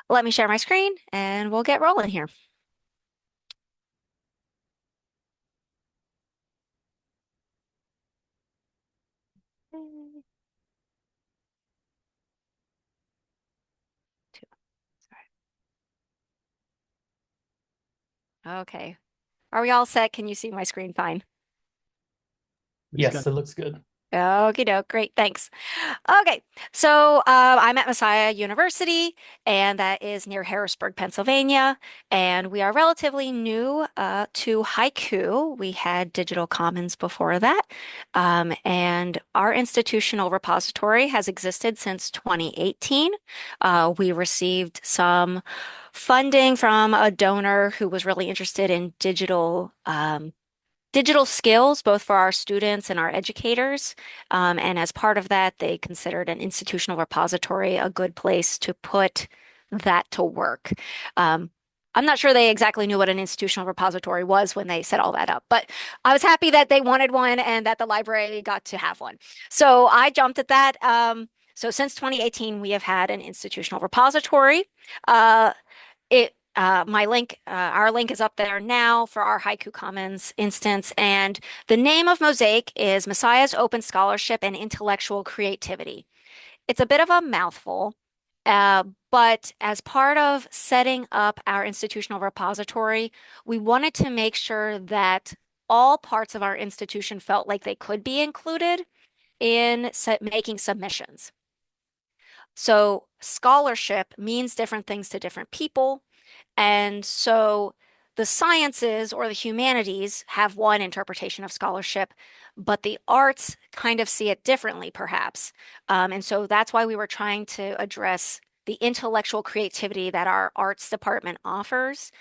Let me share my screen and we'll get rolling here. Two. Sorry. Okay. Are we all set? Can you see my screen fine? Looks Yes, good. it looks good. Okie doke. Great. Thanks. Okay. So I'm at Messiah University, and that is near Harrisburg, Pennsylvania. And we are relatively new to Haiku. We had Digital Commons before that. And our institutional repository has existed since 2018. We received some funding from a donor who was really interested in digital skills, both for our students and our educators. And as part of that, they considered an institutional repository a good place to put that to work. Um, I'm not sure they exactly knew what an institutional repository was when they set all that up, but I was happy that they wanted one and that the library got to have one. So I jumped at that. So since 2018, we have had an institutional repository. Uh, our link is up there now for our Haiku Commons instance, and the name of Mosaic is Messiah's Open Scholarship and Intellectual Creativity. It's a bit of a mouthful, but as part of setting up our institutional repository, we wanted to make sure that all parts of our institution felt like they could be included in making submissions. So scholarship means different things to different people. And so the sciences or the humanities have one interpretation of scholarship, but the arts kind of see it differently, perhaps. And so that's why we were trying to address the intellectual creativity that our arts department offers.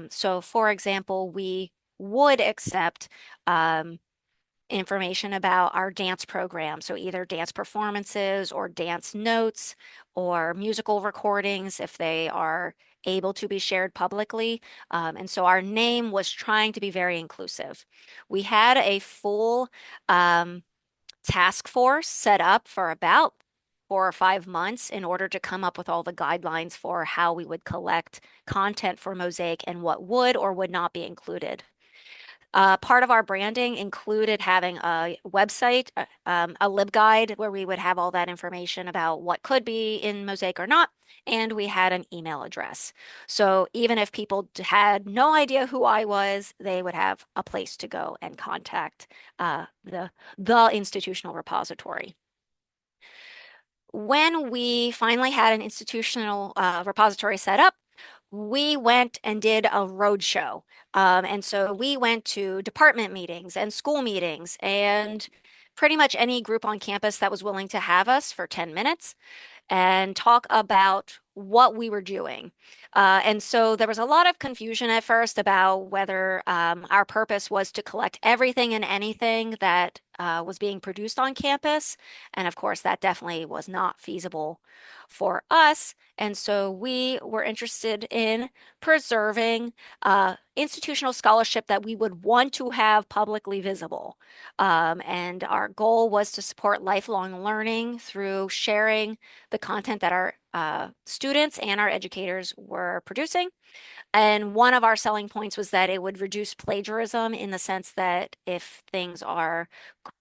So, for example, we would accept information about our dance program. So either dance performances or dance notes or musical recordings if they are able to be shared publicly. And so our name was trying to be very inclusive. We had a full um, task force set up for about 4 or 5 months in order to come up with all the guidelines for how we would collect content for Mosaic and what would or would not be included. Part of our branding included having a website, a LibGuide, where we would have all that information about what could be in Mosaic or not, and we had an email address. So even if people had no idea who I was, they would have a place to go and contact the institutional repository. When we finally had an institutional repository set up, we went and did a road show. And so we went to department meetings and school meetings and pretty much any group on campus that was willing to have us for 10 minutes and talk about what we were doing. And so there was a lot of confusion at first about whether our purpose was to collect everything and anything that was being produced on campus. And of course, that definitely was not feasible for us. And so we were interested in preserving institutional scholarship that we would want to have publicly visible. And our goal was to support lifelong learning through sharing the content that our students and our educators were producing. And one of our selling points was that it would reduce plagiarism in the sense that if things are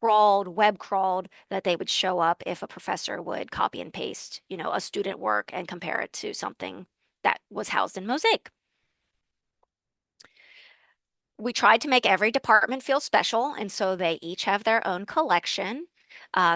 crawled, web crawled, that they would show up if a professor would copy and paste, a student work and compare it to something that was housed in Mosaic. We tried to make every department feel special, and so they each have their own collection.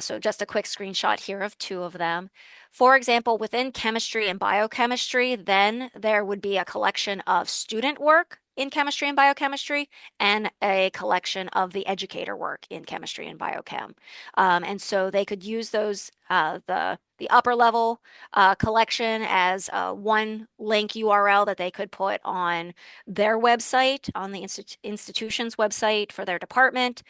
So just a quick screenshot here of two of them. For example, within chemistry and biochemistry, then there would be a collection of student work in chemistry and biochemistry and a collection of the educator work in chemistry and biochem. And so they could use those, the upper level collection as one link URL that they could put on their website, on the institution's website for their department,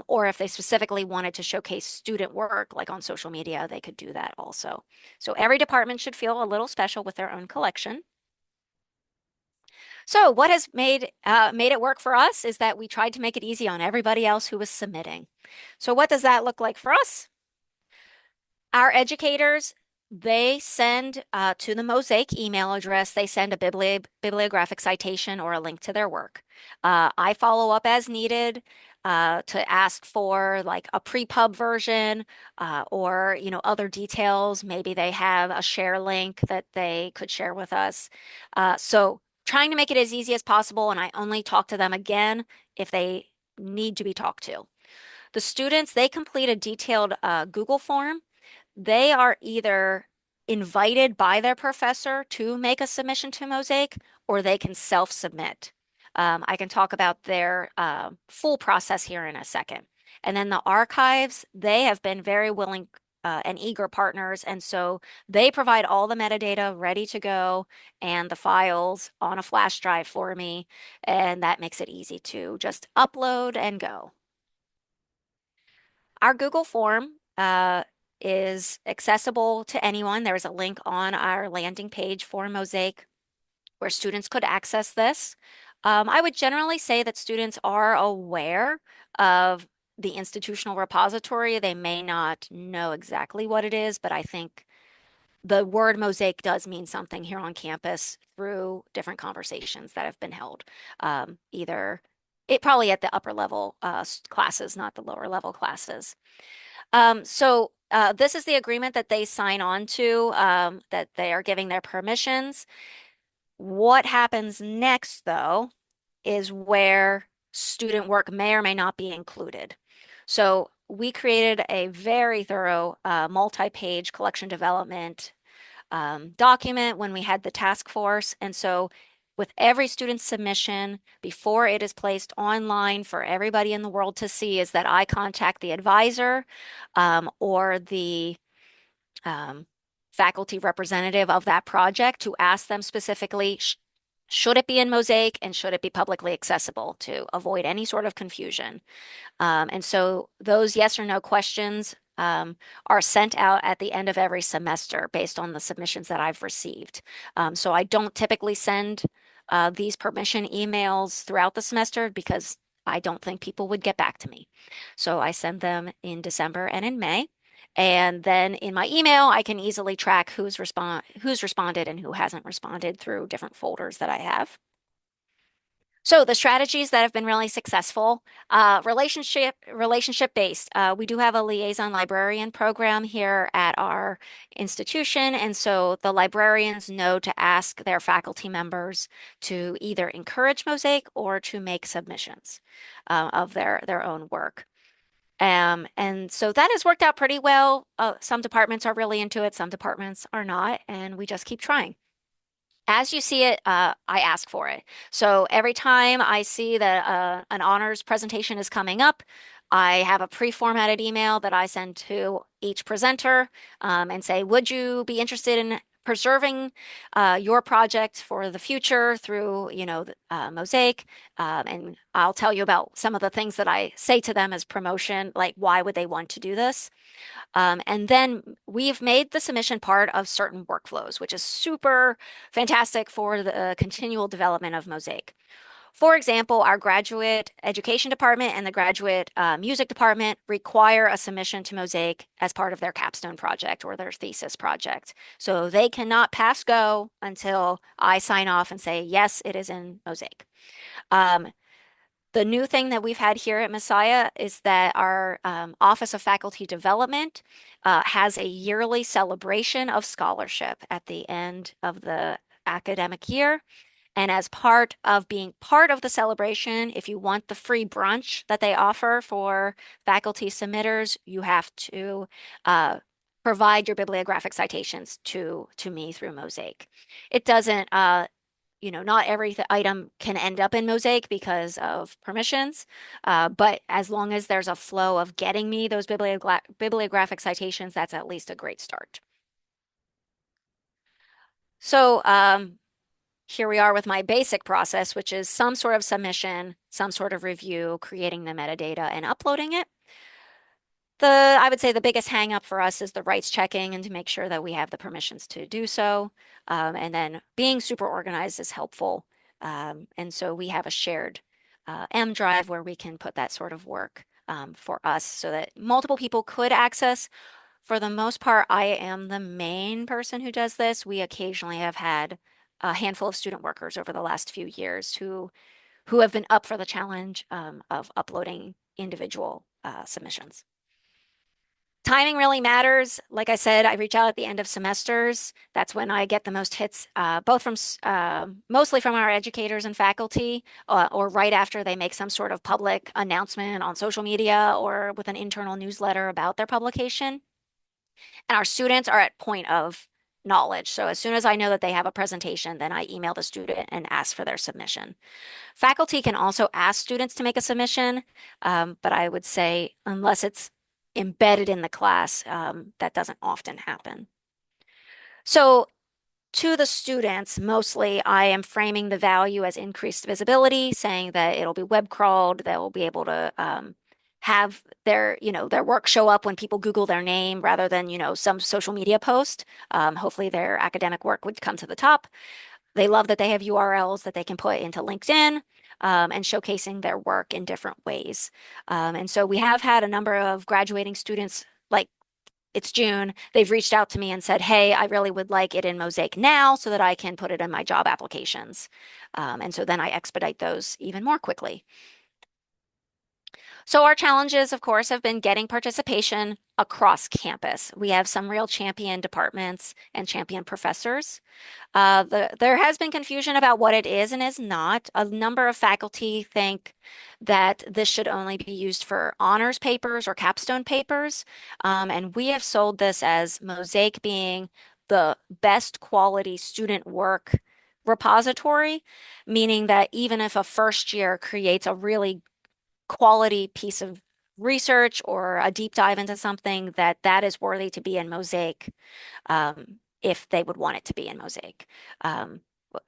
or if they specifically wanted to showcase student work, like on social media, they could do that also. So every department should feel a little special with their own collection. So what has made it work for us is that we tried to make it easy on everybody else who was submitting. So what does that look like for us? Our educators They send to the Mosaic email address, they send a bibliographic citation or a link to their work. I follow up as needed to ask for like a pre-pub version or other details. Maybe they have a share link that they could share with us. So trying to make it as easy as possible, and I only talk to them again if they need to be talked to. The students, they complete a detailed Google form. They are either invited by their professor to make a submission to Mosaic, or they can self-submit. I can talk about their full process here in a second. And then the archives, they have been very willing and eager partners. And so they provide all the metadata ready to go and the files on a flash drive for me. And that makes it easy to just upload and go. Our Google form is accessible to anyone. There's a link on our landing page for Mosaic where students could access this. I would generally say that students are aware of the institutional repository. They may not know exactly what it is, but I think the word Mosaic does mean something here on campus through different conversations that have been held. Either it probably at the upper level classes, not the lower level classes. So this is the agreement that they sign on to, that they are giving their permissions. What happens next, though, is where student work may or may not be included. So we created a very thorough multi-page collection development document when we had the task force. And so with every student submission, before it is placed online for everybody in the world to see, is that I contact the advisor or the um, faculty representative of that project to ask them specifically, should it be in Mosaic and should it be publicly accessible to avoid any sort of confusion? And so those yes or no questions are sent out at the end of every semester based on the submissions that I've received. So I don't typically send these permission emails throughout the semester because I don't think people would get back to me. So I send them in December and in May. And then in my email, I can easily track who's responded and who hasn't responded through different folders that I have. So the strategies that have been really successful, relationship based. We do have a liaison librarian program here at our institution, and so the librarians know to ask their faculty members to either encourage Mosaic or to make submissions of their own work. And so that has worked out pretty well. Some departments are really into it, some departments are not, and we just keep trying. As you see it, I ask for it. So every time I see that an honors presentation is coming up, I have a pre-formatted email that I send to each presenter and say, would you be interested in preserving your project for the future through, Mosaic? And I'll tell you about some of the things that I say to them as promotion, like why would they want to do this? And then we've made the submission part of certain workflows, which is super fantastic for the continual development of Mosaic. For example, our graduate education department and the graduate music department require a submission to Mosaic as part of their capstone project or their thesis project. So they cannot pass go until I sign off and say, yes, it is in Mosaic. Um, the new thing that we've had here at Messiah is that our Office of Faculty Development has a yearly celebration of scholarship at the end of the academic year. And as part of being part of the celebration, if you want the free brunch that they offer for faculty submitters, you have to provide your bibliographic citations to me through Mosaic. It doesn't not every item can end up in Mosaic because of permissions, but as long as there's a flow of getting me those bibliographic citations, that's at least a great start. So here we are with my basic process, which is some sort of submission, some sort of review, creating the metadata and uploading it. I would say the biggest hang up for us is the rights checking and to make sure that we have the permissions to do so. And then being super organized is helpful. And so we have a shared M drive where we can put that sort of work for us so that multiple people could access. For the most part, I am the main person who does this. We occasionally have had a handful of student workers over the last few years who have been up for the challenge of uploading individual submissions. Timing really matters. Like I said, I reach out at the end of semesters. That's when I get the most hits, both from mostly from our educators and faculty, or right after they make some sort of public announcement on social media or with an internal newsletter about their publication. And our students are at point of knowledge. So as soon as I know that they have a presentation, then I email the student and ask for their submission. Faculty can also ask students to make a submission, but I would say unless it's embedded in the class, that doesn't often happen. So to the students, mostly I am framing the value as increased visibility, saying that it'll be web crawled, they'll be able to have their work show up when people Google their name rather than, some social media post. Hopefully their academic work would come to the top. They love that they have URLs that they can put into LinkedIn and showcasing their work in different ways. And so we have had a number of graduating students, like it's June, they've reached out to me and said, hey, I really would like it in Mosaic now so that I can put it in my job applications. And so then I expedite those even more quickly. So our challenges, of course, have been getting participation across campus. We have some real champion departments and champion professors. There has been confusion about what it is and is not. A number of faculty think that this should only be used for honors papers or capstone papers. And we have sold this as Mosaic being the best quality student work repository, meaning that even if a first year creates a really quality piece of research or a deep dive into something, that is worthy to be in Mosaic if they would want it to be in Mosaic. Um,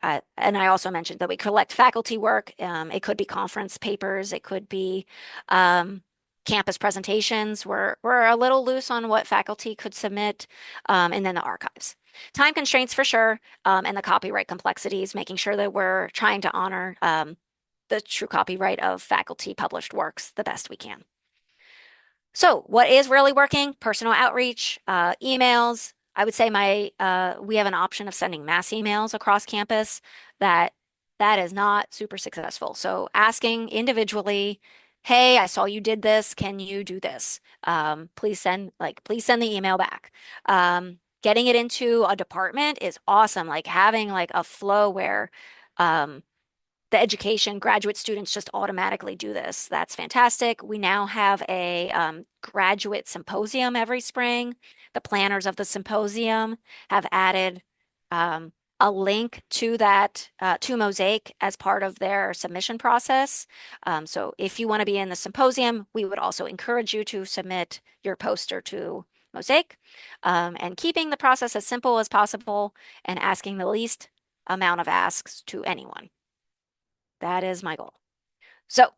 and I also mentioned that we collect faculty work. It could be conference papers, it could be campus presentations. We're a little loose on what faculty could submit, and then the archives. Time constraints for sure, and the copyright complexities, making sure that we're trying to honor the true copyright of faculty published works the best we can. So what is really working? Personal outreach, emails. I would say we have an option of sending mass emails across campus that is not super successful. So asking individually, hey, I saw you did this. Can you do this? Please send the email back. Getting it into a department is awesome. Like having like a flow where the education graduate students just automatically do this. That's fantastic. We now have a graduate symposium every spring. The planners of the symposium have added a link to that to Mosaic as part of their submission process. So if you want to be in the symposium, we would also encourage you to submit your poster to Mosaic, and keeping the process as simple as possible and asking the least amount of asks to anyone. That is my goal. So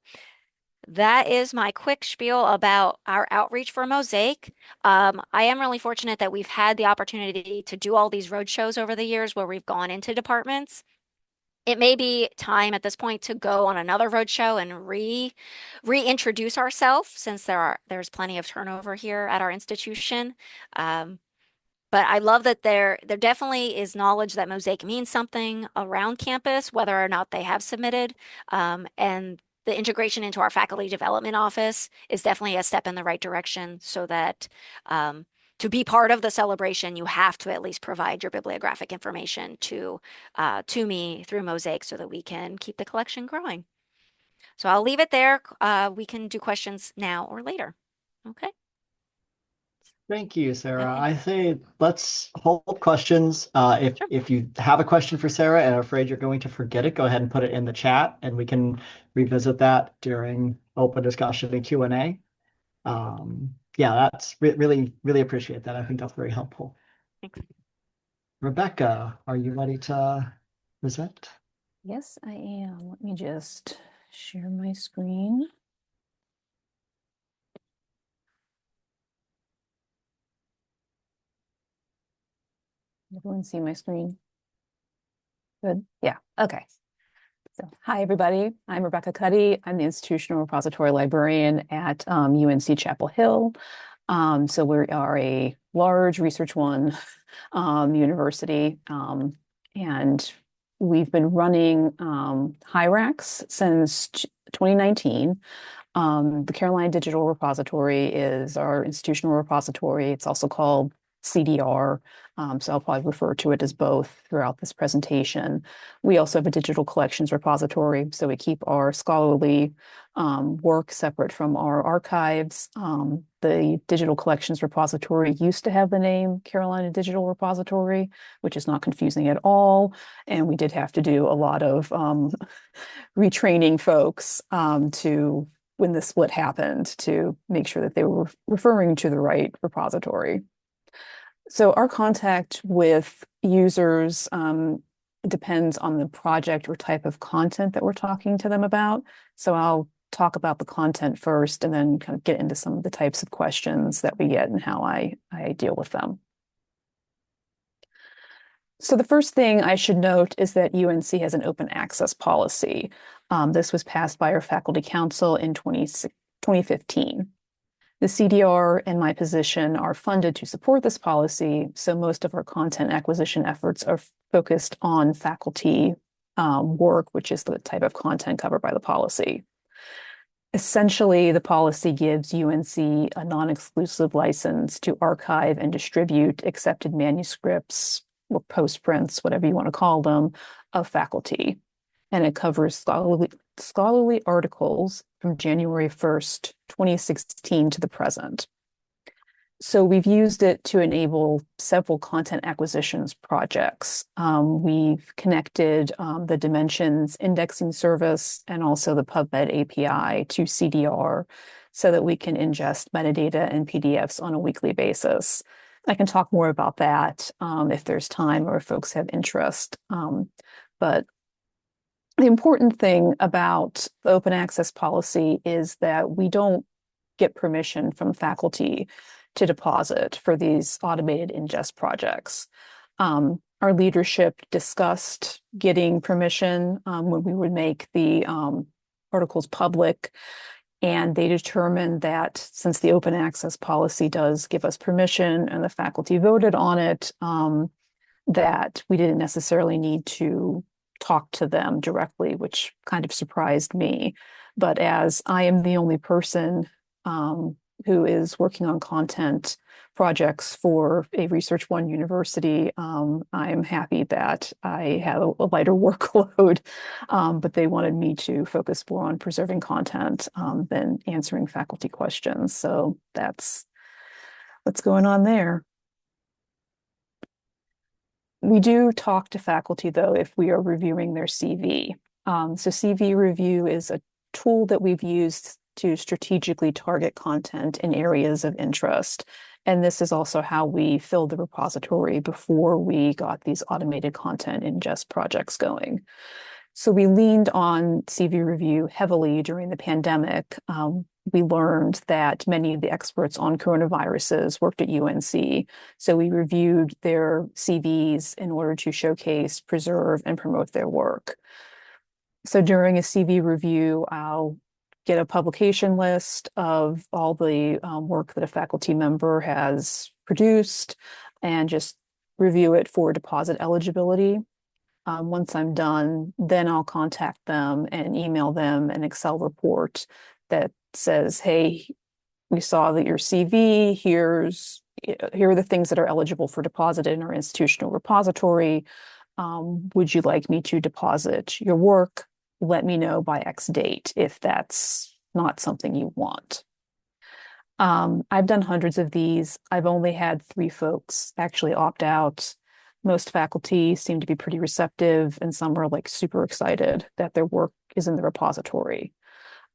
that is my quick spiel about our outreach for Mosaic. I am really fortunate that we've had the opportunity to do all these road shows over the years where we've gone into departments. It may be time at this point to go on another road show and reintroduce ourselves since there's plenty of turnover here at our institution. Um, but I love that there definitely is knowledge that Mosaic means something around campus, whether or not they have submitted. And the integration into our faculty development office is definitely a step in the right direction so that to be part of the celebration, you have to at least provide your bibliographic information to me through Mosaic so that we can keep the collection growing. So I'll leave it there. We can do questions now or later. Okay. Thank you, Sarah. Okay. I say let's hold questions. If Sure. if you have a question for Sarah and are afraid you're going to forget it, go ahead and put it in the chat, and we can revisit that during open discussion and Q&A. Yeah, that's really, really appreciate that. I think that's very helpful. Thanks. Rebecca, are you ready to present? Yes, I am. Let me just share my screen. Everyone see my screen? Good. Yeah. Okay. So, hi, everybody. I'm Rebecca Cuddy. I'm the Institutional Repository Librarian at UNC Chapel Hill. So we are a large Research One university, and we've been running HYRACs since 2019. The Carolina Digital Repository is our institutional repository. It's also called CDR, so I'll probably refer to it as both throughout this presentation. We also have a digital collections repository, so we keep our scholarly work separate from our archives. The digital collections repository used to have the name Carolina Digital Repository, which is not confusing at all, and we did have to do a lot of retraining folks to when the split happened to make sure that they were referring to the right repository. So our contact with users depends on the project or type of content that we're talking to them about. So I'll talk about the content first and then kind of get into some of the types of questions that we get and how I deal with them. So the first thing I should note is that UNC has an open access policy. This was passed by our faculty council in 2015. The CDR and my position are funded to support this policy, so most of our content acquisition efforts are focused on faculty work, which is the type of content covered by the policy. Essentially, the policy gives UNC a non-exclusive license to archive and distribute accepted manuscripts or postprints, whatever you want to call them, of faculty. And it covers scholarly articles from January 1st, 2016 to the present. So we've used it to enable several content acquisitions projects. We've connected the Dimensions indexing service and also the PubMed API to CDR so that we can ingest metadata and PDFs on a weekly basis. I can talk more about that if there's time or if folks have interest. But the important thing about the open access policy is that we don't get permission from faculty to deposit for these automated ingest projects. Our leadership discussed getting permission when we would make the articles public, and they determined that since the open access policy does give us permission and the faculty voted on it, that we didn't necessarily need to talk to them directly, which kind of surprised me. But as I am the only person who is working on content projects for a Research One university, I'm happy that I have a lighter workload, but they wanted me to focus more on preserving content than answering faculty questions. So that's what's going on there. We do talk to faculty, though, if we are reviewing their CV. So CV review is a tool that we've used to strategically target content in areas of interest. And this is also how we filled the repository before we got these automated content ingest projects going. So we leaned on CV review heavily during the pandemic. We learned that many of the experts on coronaviruses worked at UNC. So we reviewed their CVs in order to showcase, preserve, and promote their work. So during a CV review, I'll get a publication list of all the work that a faculty member has produced and just review it for deposit eligibility. Once I'm done, then I'll contact them and email them an Excel report that says, hey, we saw that your CV, here are the things that are eligible for deposit in our institutional repository. Would you like me to deposit your work? Let me know by X date if that's not something you want. I've done hundreds of these. I've only had 3 folks actually opt out. Most faculty seem to be pretty receptive, and some are like super excited that their work is in the repository.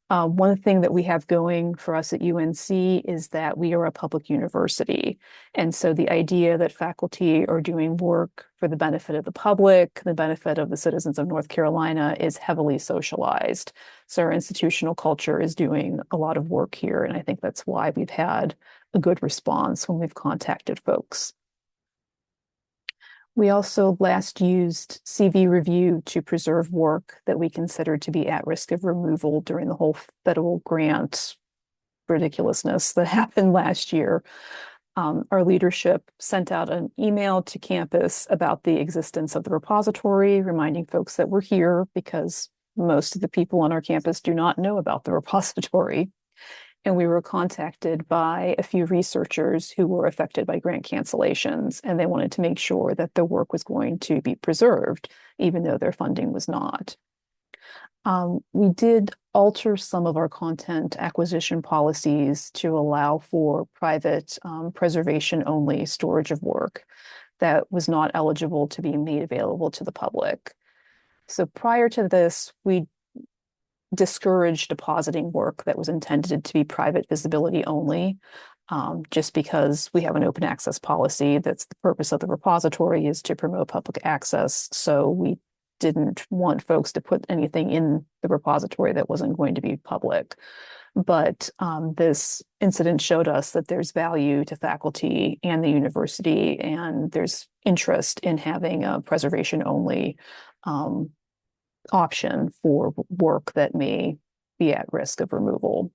One thing that we have going for us at UNC is that we are a public university. And so the idea that faculty are doing work for the benefit of the public, the benefit of the citizens of North Carolina, is heavily socialized. So our institutional culture is doing a lot of work here. And I think that's why we've had a good response when we've contacted folks. We also last used CV review to preserve work that we considered to be at risk of removal during the whole federal grant ridiculousness that happened last year. Our leadership sent out an email to campus about the existence of the repository, reminding folks that we're here because most of the people on our campus do not know about the repository. And we were contacted by a few researchers who were affected by grant cancellations, and they wanted to make sure that the work was going to be preserved, even though their funding was not. We did alter some of our content acquisition policies to allow for private preservation-only storage of work that was not eligible to be made available to the public. So prior to this, we discouraged depositing work that was intended to be private visibility only, just because we have an open access policy. That's the purpose of the repository, is to promote public access. So we didn't want folks to put anything in the repository that wasn't going to be public. But this incident showed us that there's value to faculty and the university, and there's interest in having a preservation only option for work that may be at risk of removal.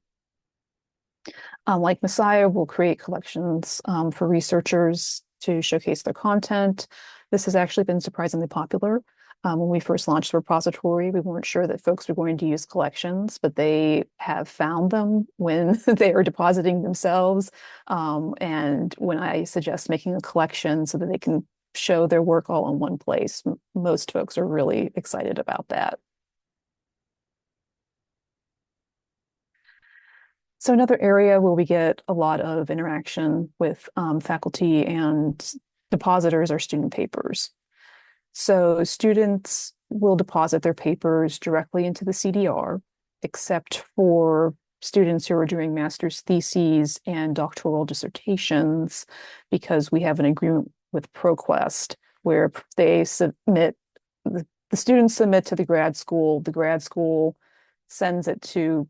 Like Messiah, we'll create collections for researchers to showcase their content. This has actually been surprisingly popular. When we first launched the repository, we weren't sure that folks were going to use collections, but they have found them when they are depositing themselves. And when I suggest making a collection so that they can show their work all in one place, most folks are really excited about that. So another area where we get a lot of interaction with faculty and depositors are student papers. So students will deposit their papers directly into the CDR, except for students who are doing master's theses and doctoral dissertations, because we have an agreement with ProQuest where they submit, the students submit to the grad school sends it to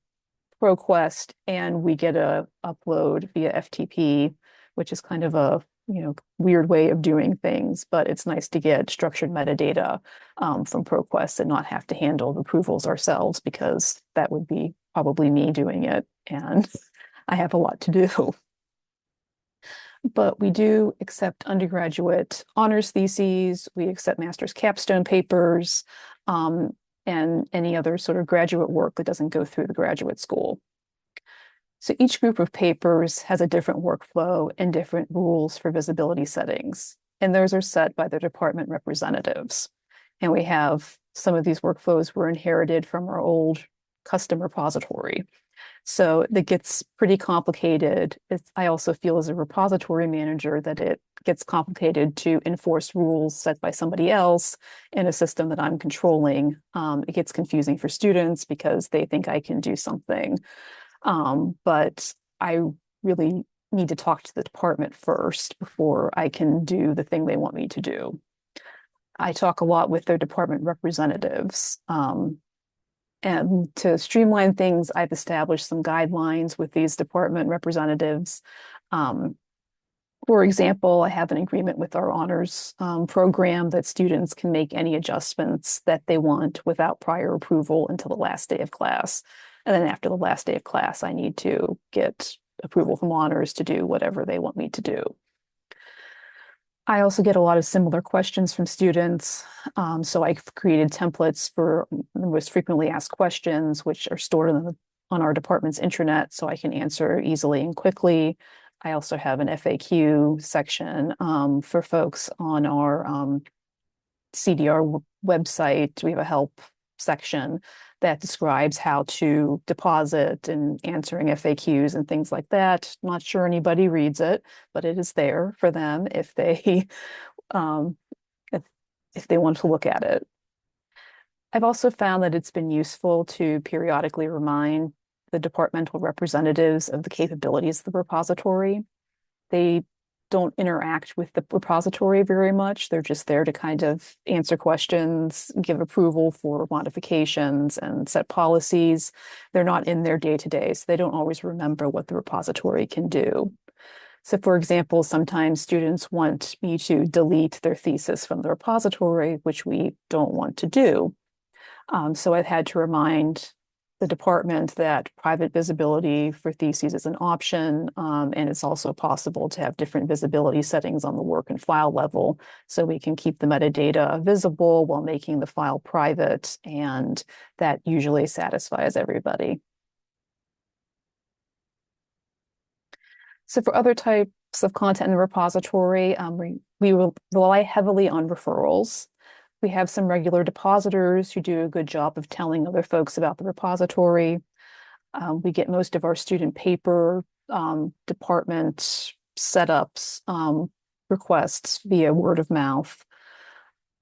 ProQuest, and we get a upload via FTP, which is kind of a weird way of doing things, but it's nice to get structured metadata from ProQuest and not have to handle the approvals ourselves, because that would be probably me doing it, and I have a lot to do. But we do accept undergraduate honors theses, we accept master's capstone papers, and any other sort of graduate work that doesn't go through the graduate school. So each group of papers has a different workflow and different rules for visibility settings, and those are set by the department representatives. And we have some of these workflows were inherited from our old custom repository. So that gets pretty complicated. I also feel as a repository manager that it gets complicated to enforce rules set by somebody else in a system that I'm controlling. It gets confusing for students because they think I can do something. But I really need to talk to the department first before I can do the thing they want me to do. I talk a lot with their department representatives. And to streamline things, I've established some guidelines with these department representatives. For example, I have an agreement with our honors program that students can make any adjustments that they want without prior approval until the last day of class. And then after the last day of class, I need to get approval from honors to do whatever they want me to do. I also get a lot of similar questions from students. So I've created templates for the most frequently asked questions, which are stored on our department's intranet, so I can answer easily and quickly. I also have an FAQ section for folks on our CDR website. We have a help section that describes how to deposit and answering FAQs and things like that. Not sure anybody reads it, but it is there for them if they if they want to look at it. I've also found that it's been useful to periodically remind the departmental representatives of the capabilities of the repository. They don't interact with the repository very much. They're just there to kind of answer questions, give approval for modifications, and set policies. They're not in there day to day, so they don't always remember what the repository can do. So for example, sometimes students want me to delete their thesis from the repository, which we don't want to do. So I've had to remind the department that private visibility for theses is an option, and it's also possible to have different visibility settings on the work and file level, so we can keep the metadata visible while making the file private, and that usually satisfies everybody. So for other types of content in the repository, we will rely heavily on referrals. We have some regular depositors who do a good job of telling other folks about the repository. We get most of our student paper department setups requests via word of mouth.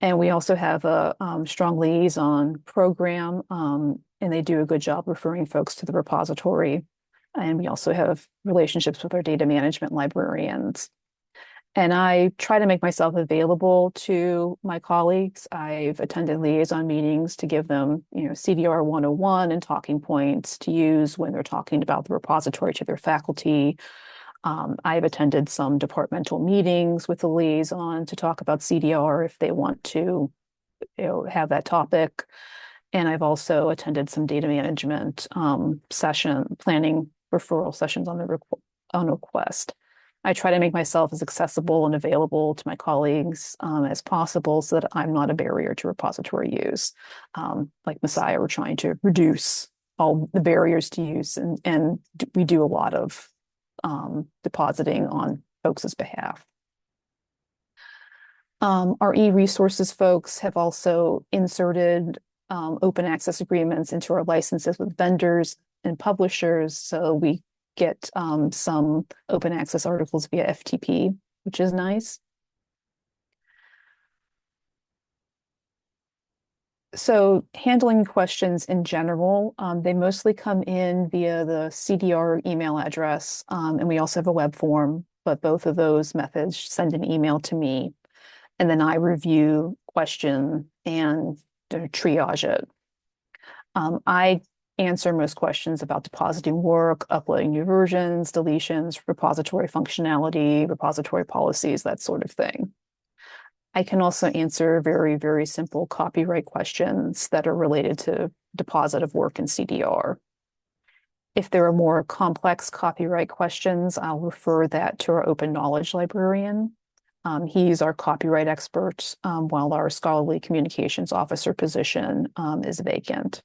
And we also have a strong liaison program, and they do a good job referring folks to the repository. And we also have relationships with our data management librarians. And I try to make myself available to my colleagues. I've attended liaison meetings to give them, CDR 101 and talking points to use when they're talking about the repository to their faculty. I've attended some departmental meetings with the liaison to talk about CDR if they want to, have that topic. And I've also attended some data management planning referral sessions on request. I try to make myself as accessible and available to my colleagues as possible so that I'm not a barrier to repository use. Like Messiah, we're trying to reduce all the barriers to use, and we do a lot of depositing on folks' behalf. Our e-resources folks have also inserted open access agreements into our licenses with vendors and publishers, so we get some open access articles via FTP, which is nice. So handling questions in general, they mostly come in via the CDR email address, and we also have a web form, but both of those methods send an email to me, and then I review question and triage it. I answer most questions about depositing work, uploading new versions, deletions, repository functionality, repository policies, that sort of thing. I can also answer very, very simple copyright questions that are related to deposit of work in CDR. If there are more complex copyright questions, I'll refer that to our open knowledge librarian. He's our copyright expert, while our scholarly communications officer position is vacant.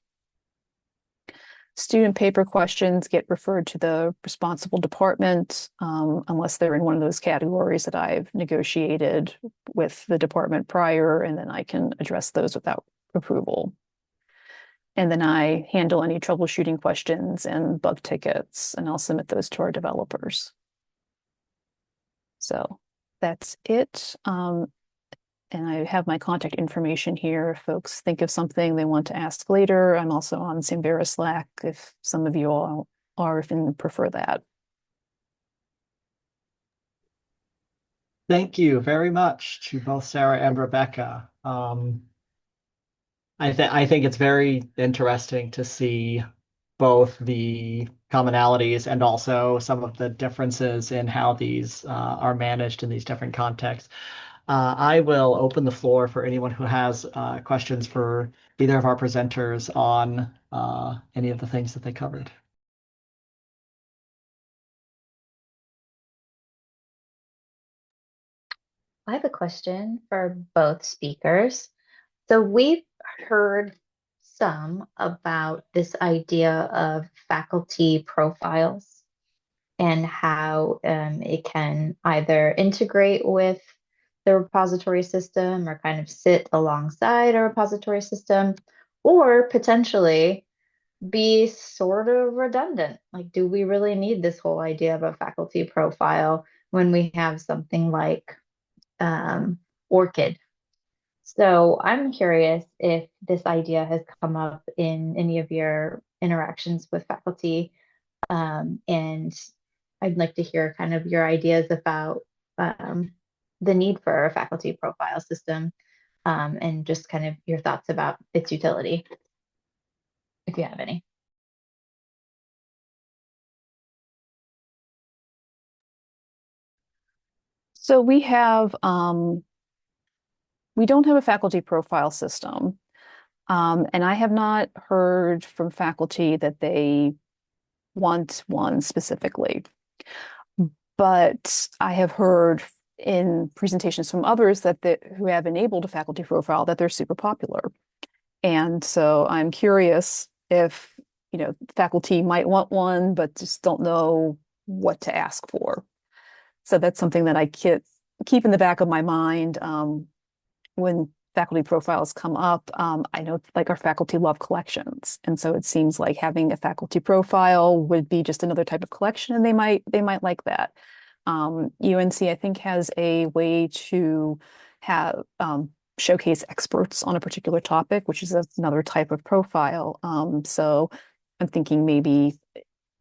Student paper questions get referred to the responsible department, unless they're in one of those categories that I've negotiated with the department prior, and then I can address those without approval. And then I handle any troubleshooting questions and bug tickets, and I'll submit those to our developers. So that's it. And I have my contact information here. If folks think of something they want to ask later, I'm also on Samvera Slack if some of you all are and prefer that. Thank you very much to both Sarah and Rebecca. I think it's very interesting to see both the commonalities and also some of the differences in how these are managed in these different contexts. I will open the floor for anyone who has questions for either of our presenters on any of the things that they covered. I have a question for both speakers. So we've heard some about this idea of faculty profiles and how it can either integrate with the repository system or kind of sit alongside a repository system, or potentially be sort of redundant. Like, do we really need this whole idea of a faculty profile when we have something like ORCID? So I'm curious if this idea has come up in any of your interactions with faculty, and I'd like to hear kind of your ideas about the need for a faculty profile system, and just kind of your thoughts about its utility, if you have any. So we don't have a faculty profile system. And I have not heard from faculty that they want one specifically. But I have heard in presentations from others who have enabled a faculty profile that they're super popular. And so I'm curious if, faculty might want one, but just don't know what to ask for. So that's something that I keep in the back of my mind when faculty profiles come up. I know like our faculty love collections, and so it seems like having a faculty profile would be just another type of collection, and they might like that. UNC, I think, has a way to have showcase experts on a particular topic, which is another type of profile. So I'm thinking maybe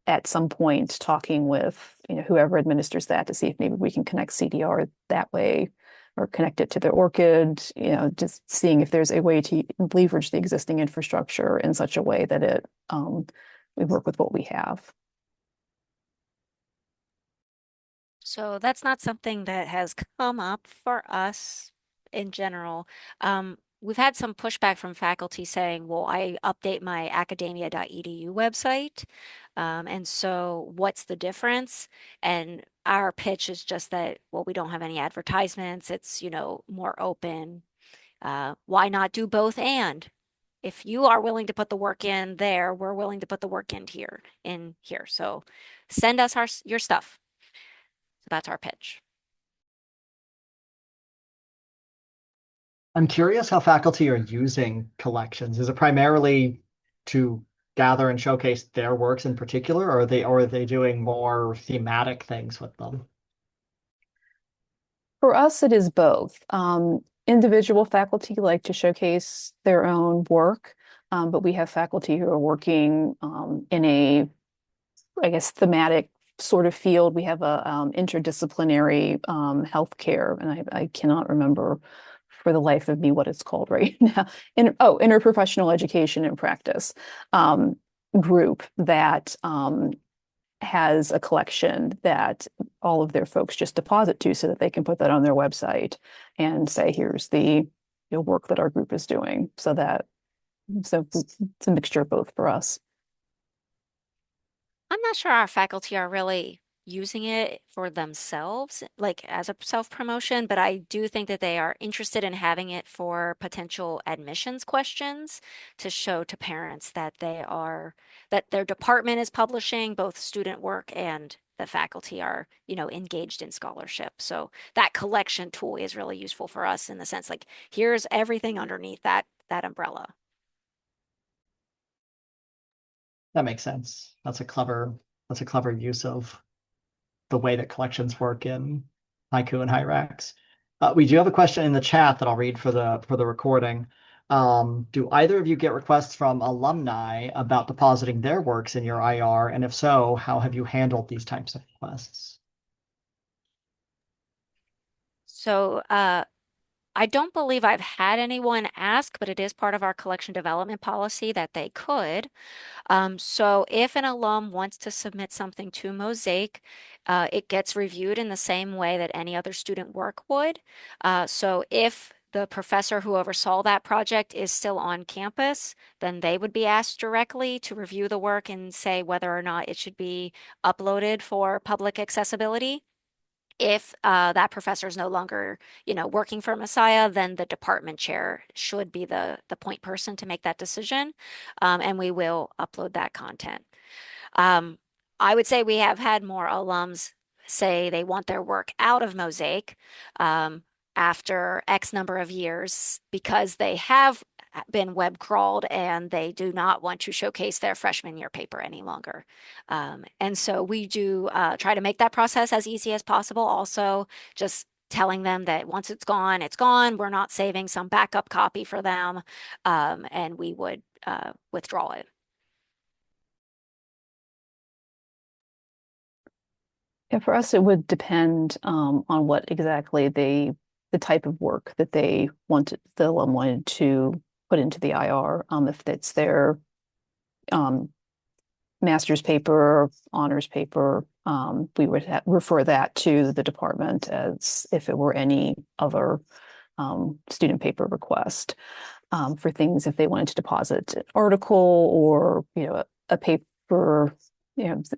at some point talking with whoever administers that to see if maybe we can connect CDR that way or connect it to the ORCID, just seeing if there's a way to leverage the existing infrastructure in such a way that we work with what we have. So that's not something that has come up for us in general. We've had some pushback from faculty saying, well, I update my academia.edu website. And so what's the difference? And our pitch is just that, well, we don't have any advertisements. It's, more open. Why not do both and? If you are willing to put the work in there, we're willing to put the work in here. So send us your stuff. So that's our pitch. I'm curious how faculty are using collections. Is it primarily to gather and showcase their works in particular, or are they doing more thematic things with them? For us, it is both. Individual faculty like to showcase their own work, but we have faculty who are working in a, I guess, thematic sort of field. We have a interdisciplinary healthcare, and I cannot remember for the life of me what it's called right now. Interprofessional education and practice group that has a collection that all of their folks just deposit to so that they can put that on their website and say, here's the work that our group is doing. So it's a mixture of both for us. I'm not sure our faculty are really using it for themselves, like as a self-promotion, but I do think that they are interested in having it for potential admissions questions to show to parents that that their department is publishing both student work and the faculty are, engaged in scholarship. So that collection tool is really useful for us in the sense like here's everything underneath that umbrella. That makes sense. That's a clever use of the way that collections work in Haiku and Hyrax. We do have a question in the chat that I'll read for the recording. Do either of you get requests from alumni about depositing their works in your IR? And if so, how have you handled these types of requests? So I don't believe I've had anyone ask, but it is part of our collection development policy that they could. So if an alum wants to submit something to Mosaic, it gets reviewed in the same way that any other student work would. So if the professor who oversaw that project is still on campus, then they would be asked directly to review the work and say whether or not it should be uploaded for public accessibility. If that professor is no longer, working for Messiah, then the department chair should be the point person to make that decision, and we will upload that content. Um, I would say we have had more alums say they want their work out of Mosaic after X number of years because they have been web crawled and they do not want to showcase their freshman year paper any longer. And so we do try to make that process as easy as possible. Also, just telling them that once it's gone, it's gone. We're not saving some backup copy for them, and we would withdraw it. Yeah, for us, it would depend on what exactly the type of work that the alum wanted to put into the IR. If it's their master's paper, honors paper, we would refer that to the department as if it were any other student paper request. for things if they wanted to deposit an article or, a paper,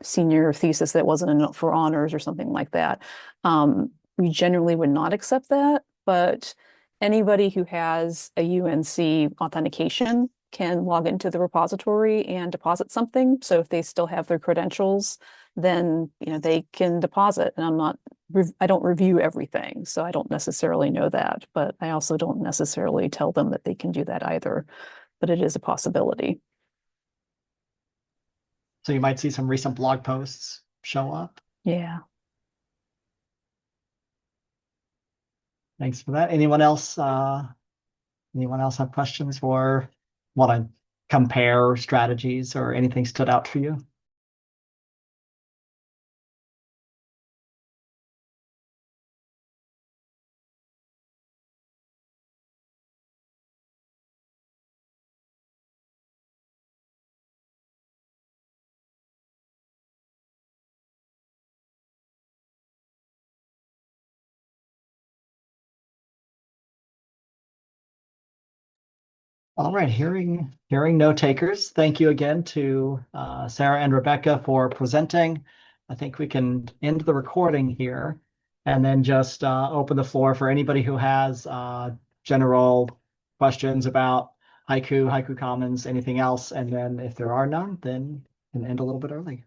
senior thesis that wasn't for honors or something like that. We generally would not accept that, but anybody who has a UNC authentication can log into the repository and deposit something. So if they still have their credentials, then they can deposit. And I don't review everything, so I don't necessarily know that, but I also don't necessarily tell them that they can do that either. But it is a possibility. So you might see some recent blog posts show up. Yeah. Thanks for that. Anyone else have questions or want to compare strategies or anything stood out for you? All right, hearing no takers, thank you again to Sarah and Rebecca for presenting. I think we can end the recording here and then just open the floor for anybody who has general questions about Hyku Commons, anything else. And then if there are none, then we can end a little bit early.